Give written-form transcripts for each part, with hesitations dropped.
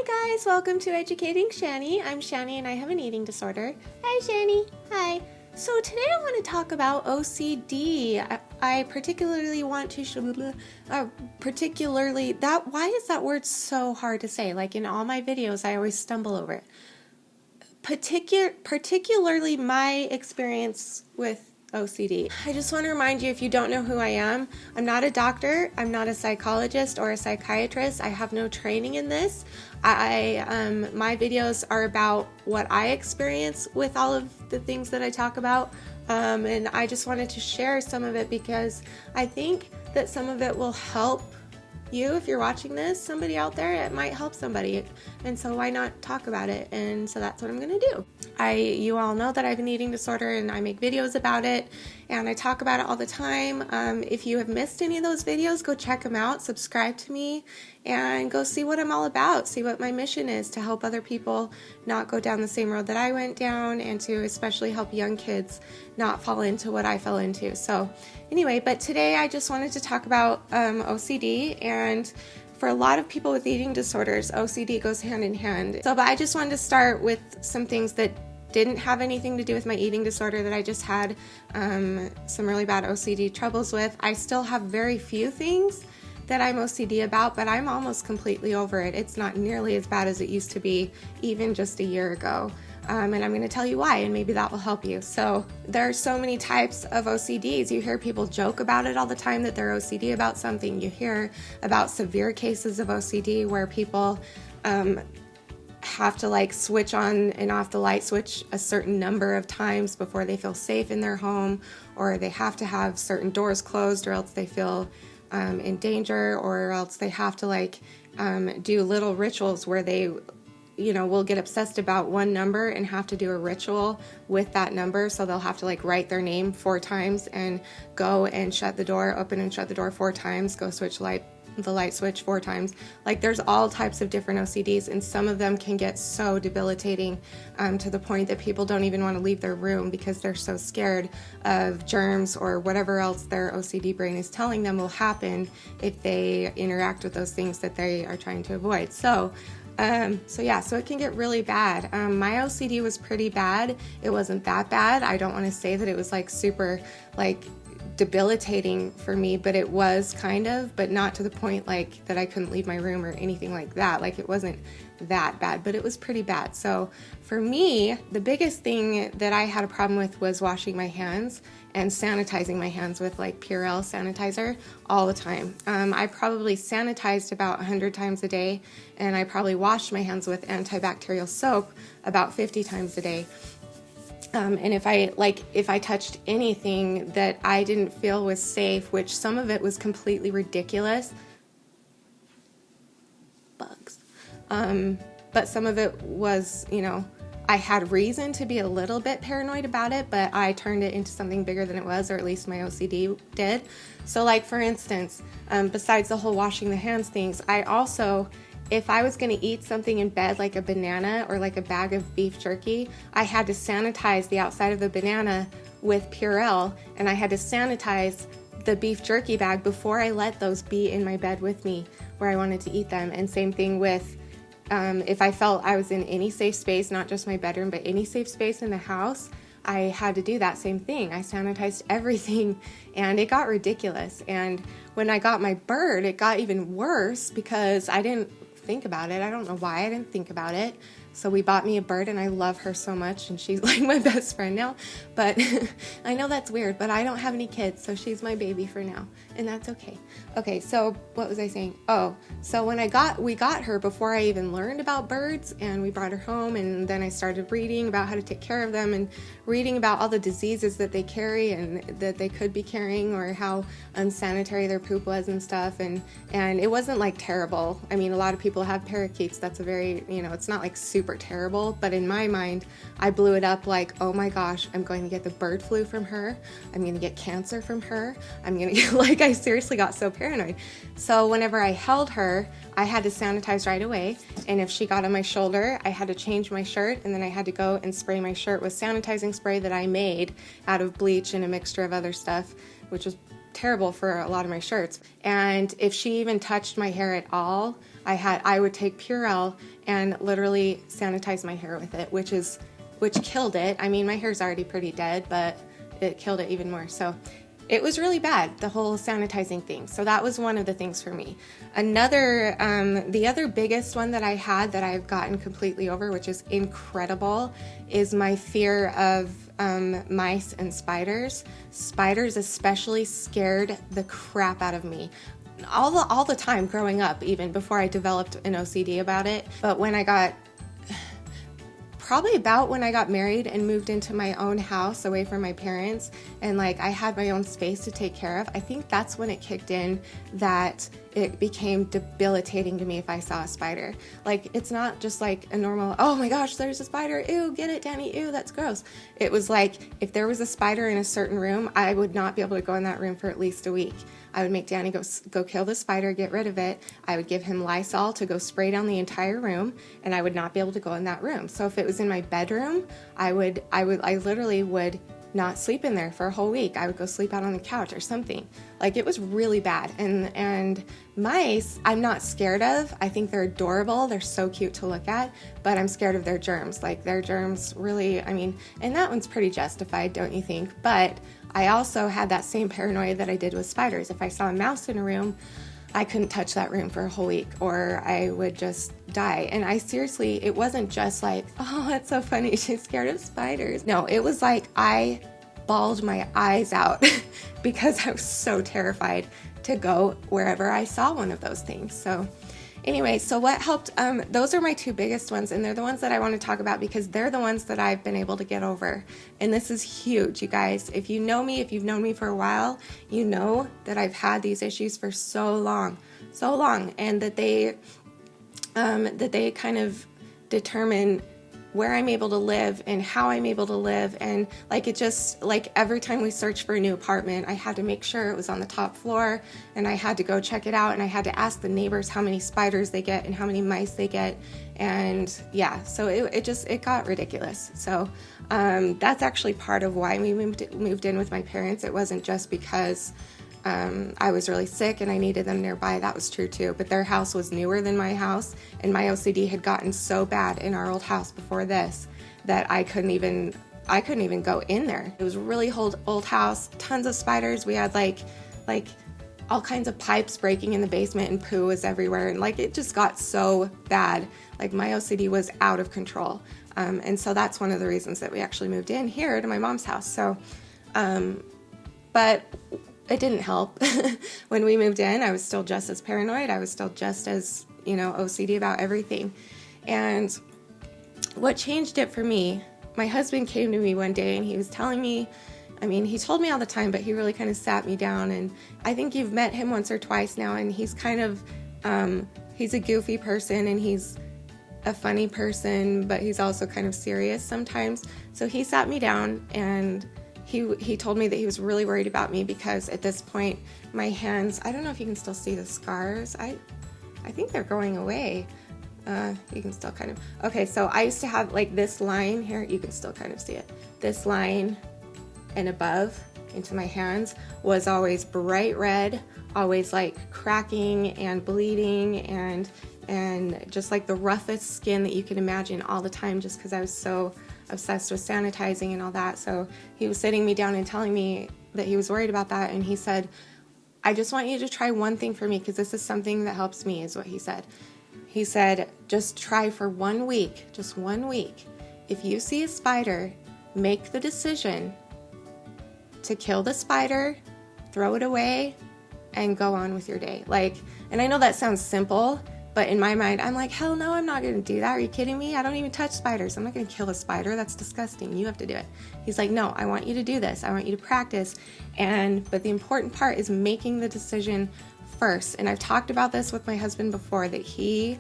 Hi guys, welcome to Educating Shani. I'm Shani and I have an eating disorder. Hi Shani. Hi. So today I want to talk about OCD. I particularly want to why is that word so hard to say? Like in all my videos I always stumble over it. Particularly my experience with OCD. I just want to remind you, if you don't know who I am, I'm not a doctor, I'm not a psychologist or a psychiatrist. I have no training in this. My videos are about what I experience with all of the things that I talk about, and I just wanted to share some of it because I think that some of it will help you. If you're watching this, somebody out there, it might help somebody, and so why not talk about it? And so that's what I'm gonna do. You all know that I have an eating disorder and I make videos about it and I talk about it all the time. If you have missed any of those videos, go check them out, subscribe to me, and go see what I'm all about, see what my mission is, to help other people not go down the same road that I went down, and to especially help young kids not fall into what I fell into. So anyway, but today I just wanted to talk about OCD, and for a lot of people with eating disorders, OCD goes hand in hand. But I just wanted to start with some things that didn't have anything to do with my eating disorder that I just had some really bad OCD troubles with. I still have very few things that I'm OCD about, but I'm almost completely over it. It's not nearly as bad as it used to be even just a year ago. And I'm going to tell you why, and maybe that will help you. So there are so many types of OCDs. You hear people joke about it all the time, that they're OCD about something. You hear about severe cases of OCD where people have to like switch on and off the light switch a certain number of times before they feel safe in their home, or they have to have certain doors closed or else they feel in danger, or else they have to like do little rituals where they will get obsessed about one number and have to do a ritual with that number. So they'll have to like write their name 4 times and go and shut the door, open and shut the door 4 times, go switch the light switch 4 times. Like there's all types of different OCDs, and some of them can get so debilitating to the point that people don't even want to leave their room because they're so scared of germs or whatever else their OCD brain is telling them will happen if they interact with those things that they are trying to avoid. So it can get really bad. My OCD was pretty bad. It wasn't that bad. I don't want to say that it was like super like debilitating for me, but it was kind of, but not to the point like that I couldn't leave my room or anything like that. Like it wasn't that bad, but it was pretty bad. So for me, the biggest thing that I had a problem with was washing my hands and sanitizing my hands with like Purell sanitizer all the time. I probably sanitized about 100 times a day, and I probably washed my hands with antibacterial soap about 50 times a day. And if I touched anything that I didn't feel was safe, which some of it was completely ridiculous, bugs, but some of it was, I had reason to be a little bit paranoid about it, but I turned it into something bigger than it was, or at least my OCD did. So like for instance, besides the whole washing the hands things, I also, if I was going to eat something in bed, like a banana or like a bag of beef jerky, I had to sanitize the outside of the banana with Purell, and I had to sanitize the beef jerky bag before I let those be in my bed with me where I wanted to eat them. And same thing with if I felt I was in any safe space, not just my bedroom, but any safe space in the house, I had to do that same thing. I sanitized everything, and it got ridiculous. And when I got my bird, it got even worse because I didn't think about it. I don't know why I didn't think about it. So we bought me a bird, and I love her so much, and she's like my best friend now. But I know that's weird, but I don't have any kids, so she's my baby for now, and that's okay. Okay, so what was I saying? Oh, so when we got her before I even learned about birds, and we brought her home, and then I started reading about how to take care of them, and reading about all the diseases that they carry and that they could be carrying, or how unsanitary their poop was and stuff, and it wasn't like terrible. I mean, a lot of people have parakeets. That's a very, it's not like super terrible, but in my mind, I blew it up like, oh my gosh, I'm going to get the bird flu from her. I'm going to get cancer from her. I'm going to get, like, I seriously got so paranoid. So whenever I held her, I had to sanitize right away. And if she got on my shoulder, I had to change my shirt, and then I had to go and spray my shirt with sanitizing spray that I made out of bleach and a mixture of other stuff, which was terrible for a lot of my shirts. And if she even touched my hair at all, I would take Purell and literally sanitize my hair with it, which killed it. I mean, my hair's already pretty dead, but it killed it even more. So it was really bad, the whole sanitizing thing. So that was one of the things for me. The other biggest one that I had that I've gotten completely over, which is incredible, is my fear of mice and spiders. Spiders especially scared the crap out of me. All the time growing up, even before I developed an OCD about it. But probably about when I got married and moved into my own house away from my parents, and like I had my own space to take care of, I think that's when it kicked in that it became debilitating to me if I saw a spider. Like, it's not just like a normal, oh my gosh, there's a spider, ew, get it, Danny, ew, that's gross. It was like, if there was a spider in a certain room, I would not be able to go in that room for at least a week. I would make Danny go kill the spider, get rid of it. I would give him Lysol to go spray down the entire room, and I would not be able to go in that room. So if it was in my bedroom, I literally would not sleep in there for a whole week. I would go sleep out on the couch or something. Like, it was really bad. And mice, I'm not scared of. I think they're adorable. They're so cute to look at, but I'm scared of their germs. Like, their germs really, I mean, and that one's pretty justified, don't you think? But I also had that same paranoia that I did with spiders. If I saw a mouse in a room, I couldn't touch that room for a whole week, or I would just die. And I seriously, it wasn't just like, oh, that's so funny, she's scared of spiders. No, it was like I bawled my eyes out because I was so terrified to go wherever I saw one of those things. So anyway, so what helped, those are my two biggest ones, and they're the ones that I want to talk about because they're the ones that I've been able to get over. And this is huge, you guys. If you know me, if you've known me for a while, you know that I've had these issues for so long, and that they kind of determine where I'm able to live and how I'm able to live. And like, it just, like, every time we searched for a new apartment, I had to make sure it was on the top floor, and I had to go check it out, and I had to ask the neighbors how many spiders they get and how many mice they get. And yeah, so it got ridiculous. So that's actually part of why we moved in with my parents. It wasn't just because I was really sick and I needed them nearby. That was true too. But their house was newer than my house, and my OCD had gotten so bad in our old house before this that I couldn't even go in there. It was a really old house, tons of spiders. We had like all kinds of pipes breaking in the basement, and poo was everywhere. And like, it just got so bad. Like, my OCD was out of control. And so that's one of the reasons that we actually moved in here to my mom's house. So, but it didn't help. When we moved in, I was still just as paranoid. I was still just as, OCD about everything. And what changed it for me, my husband came to me one day and he was telling me, he told me all the time, but he really kind of sat me down. And I think you've met him once or twice now, and he's kind of, he's a goofy person, and he's a funny person, but he's also kind of serious sometimes. So he sat me down, and he told me that he was really worried about me because at this point, my hands, I don't know if you can still see the scars. I think they're going away. You can still kind of, okay, so I used to have like this line here, you can still kind of see it. This line and above into my hands was always bright red, always like cracking and bleeding and just like the roughest skin that you can imagine all the time, just because I was so obsessed with sanitizing and all that. So he was sitting me down and telling me that he was worried about that, and he said, I just want you to try one thing for me, because this is something that helps me, is what he said. He said, just try for 1 week, just 1 week. If you see a spider, make the decision to kill the spider, throw it away, and go on with your day. And I know that sounds simple, but in my mind, I'm like, hell no, I'm not going to do that. Are you kidding me? I don't even touch spiders. I'm not going to kill a spider. That's disgusting. You have to do it. He's like, no, I want you to do this. I want you to practice. But the important part is making the decision first. And I've talked about this with my husband before, that he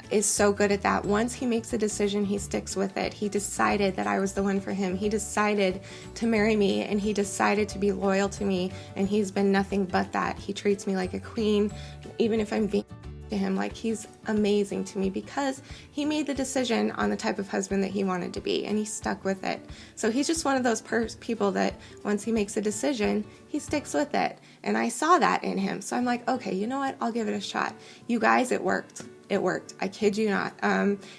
is so good at that. Once he makes a decision, he sticks with it. He decided that I was the one for him. He decided to marry me, and he decided to be loyal to me, and he's been nothing but that. He treats me like a queen, even if I'm being to him. Like, he's amazing to me because he made the decision on the type of husband that he wanted to be, and he stuck with it. So he's just one of those people that once he makes a decision, he sticks with it. And I saw that in him. So I'm like, okay, you know what? I'll give it a shot. You guys, it worked. It worked. I kid you not.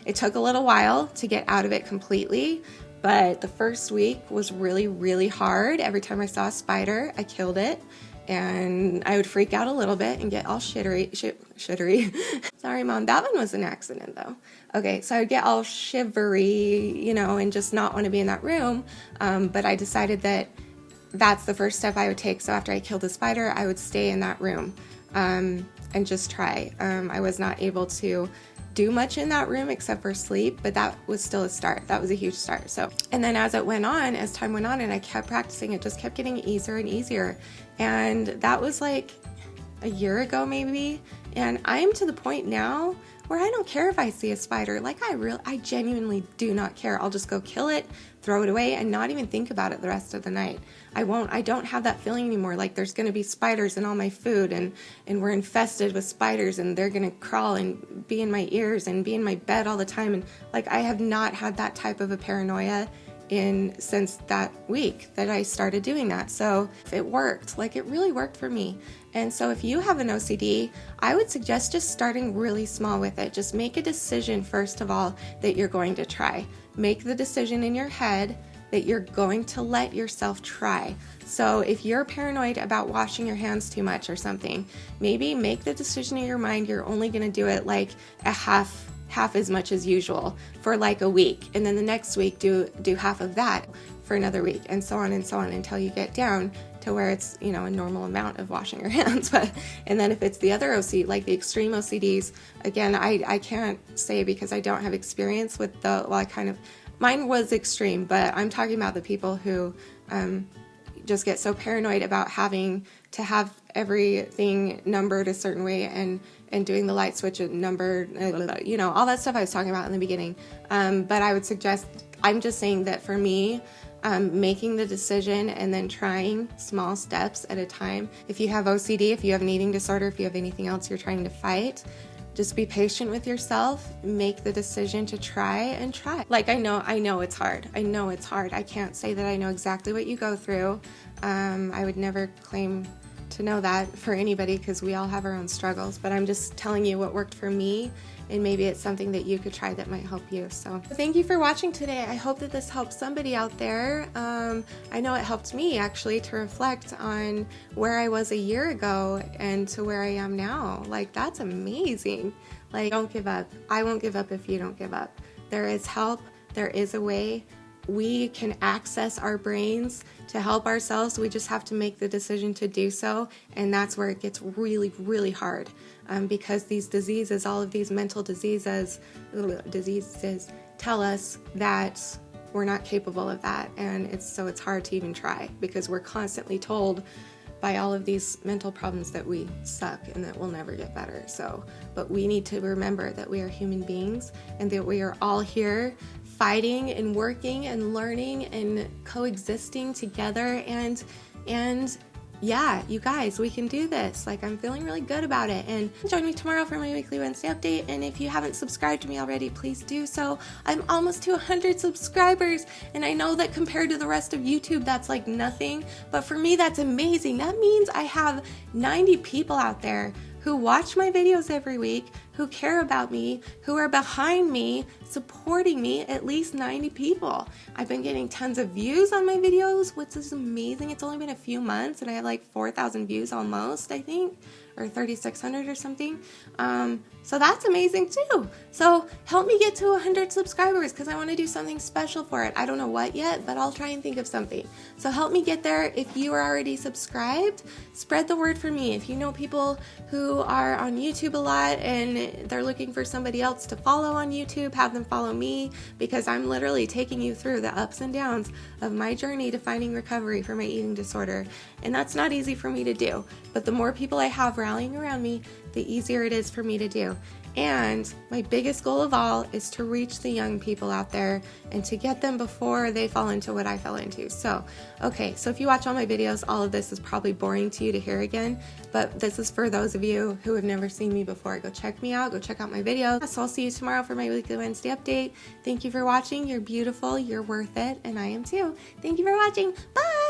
It took a little while to get out of it completely, but the first week was really, really hard. Every time I saw a spider, I killed it. And I would freak out a little bit and get all shittery. Sorry, Mom, that one was an accident though. Okay, so I would get all shivery, and just not want to be in that room. But I decided that that's the first step I would take. So after I killed the spider, I would stay in that room and just try. I was not able to do much in that room except for sleep, but that was still a start. That was a huge start. So, and then as time went on and I kept practicing, it just kept getting easier and easier. And that was like a year ago maybe. And I'm to the point now where I don't care if I see a spider. Like, I genuinely do not care. I'll just go kill it, throw it away, and not even think about it the rest of the night. I don't have that feeling anymore. Like, there's going to be spiders in all my food, and we're infested with spiders, and they're going to crawl and be in my ears and be in my bed all the time. And like, I have not had that type of a paranoia since that week that I started doing that. So it worked. Like, it really worked for me. And so if you have an OCD, I would suggest just starting really small with it. Just make a decision, first of all, that you're going to try. Make the decision in your head that you're going to let yourself try. So if you're paranoid about washing your hands too much or something, maybe make the decision in your mind you're only going to do it like a half as much as usual for like a week, and then the next week do half of that for another week, and so on until you get down to where it's a normal amount of washing your hands. And then if it's the other OCD, like the extreme OCDs, again, I can't say because I don't have experience with mine was extreme, but I'm talking about the people who just get so paranoid about having to have everything numbered a certain way and doing the light switch numbered, all that stuff I was talking about in the beginning. But I would suggest, I'm just saying that for me, making the decision and then trying small steps at a time. If you have OCD, if you have an eating disorder, if you have anything else you're trying to fight, just be patient with yourself, make the decision to try. Like, I know it's hard. I can't say that I know exactly what you go through. I would never claim to know that for anybody because we all have our own struggles, but I'm just telling you what worked for me, and maybe it's something that you could try that might help you. So thank you for watching today. I hope that this helps somebody out there. I know it helped me actually to reflect on where I was a year ago and to where I am now. Like, that's amazing. Like, don't give up. I won't give up if you don't give up. There is help. There is a way. We can access our brains to help ourselves. We just have to make the decision to do so. And that's where it gets really, really hard. Because these diseases, all of these mental diseases tell us that we're not capable of that. And it's hard to even try because we're constantly told by all of these mental problems that we suck and that we'll never get better. But we need to remember that we are human beings and that we are all here fighting and working and learning and coexisting together. And yeah, you guys, we can do this. Like, I'm feeling really good about it. And join me tomorrow for my weekly Wednesday update. And if you haven't subscribed to me already, please do so. I'm almost to 100 subscribers. And I know that compared to the rest of YouTube, that's like nothing. But for me, that's amazing. That means I have 90 people out there who watch my videos every week, who care about me, who are behind me, supporting me, at least 90 people. I've been getting tons of views on my videos, which is amazing. It's only been a few months and I have like 4,000 views almost, I think, or 3,600 or something. So that's amazing too. So help me get to 100 subscribers because I want to do something special for it. I don't know what yet, but I'll try and think of something. So help me get there. If you are already subscribed, spread the word for me. If you know people who are on YouTube a lot and they're looking for somebody else to follow on YouTube, have them follow me because I'm literally taking you through the ups and downs of my journey to finding recovery for my eating disorder. And that's not easy for me to do. But the more people I have rallying around me, the easier it is for me to do. And my biggest goal of all is to reach the young people out there and to get them before they fall into what I fell into. So, okay, so if you watch all my videos, all of this is probably boring to you to hear again, but this is for those of you who have never seen me before. Go check me out, go check out my videos. So I'll see you tomorrow for my weekly Wednesday update. Thank you for watching. You're beautiful, you're worth it, and I am too. Thank you for watching. Bye!